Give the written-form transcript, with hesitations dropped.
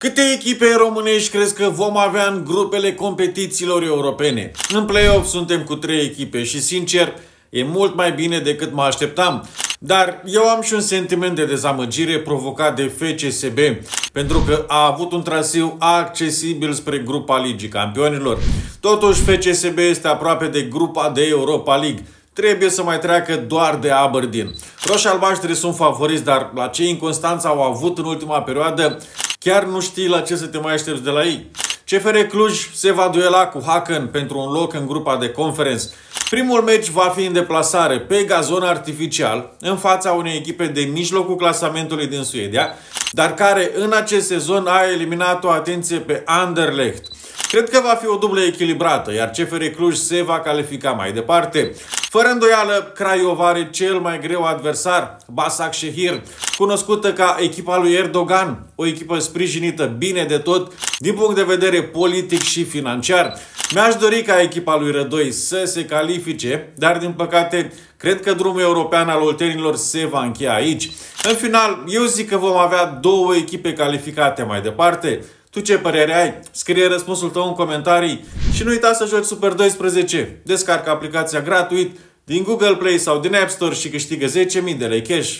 Câte echipe românești crezi că vom avea în grupele competițiilor europene? În play-off suntem cu 3 echipe și, sincer, e mult mai bine decât mă așteptam. Dar eu am și un sentiment de dezamăgire provocat de FCSB, pentru că a avut un traseu accesibil spre grupa Ligii Campionilor. Totuși, FCSB este aproape de grupa de Europa League. Trebuie să mai treacă doar de Aberdeen. Roșii-albaștri sunt favoriți, dar la ce inconstanță au avut în ultima perioadă, chiar nu știi la ce să te mai aștepți de la ei. CFR Cluj se va duela cu Haken pentru un loc în grupa de Conference. Primul meci va fi în deplasare pe gazon artificial, în fața unei echipe de mijlocul clasamentului din Suedia, dar care în acest sezon a eliminat-o, atenție, pe Anderlecht. Cred că va fi o dublă echilibrată, iar CFR Cluj se va califica mai departe. Fără îndoială, Craiova are cel mai greu adversar, Başakşehir, cunoscută ca echipa lui Erdogan, o echipă sprijinită bine de tot din punct de vedere politic și financiar. Mi-aș dori ca echipa lui Rădoi să se califice, dar din păcate cred că drumul european al oltenilor se va încheia aici. În final, eu zic că vom avea 2 echipe calificate mai departe. Tu ce părere ai? Scrie răspunsul tău în comentarii și nu uita să joci Super 12. Descarcă aplicația gratuit din Google Play sau din App Store și câștigă 10.000 de lei cash.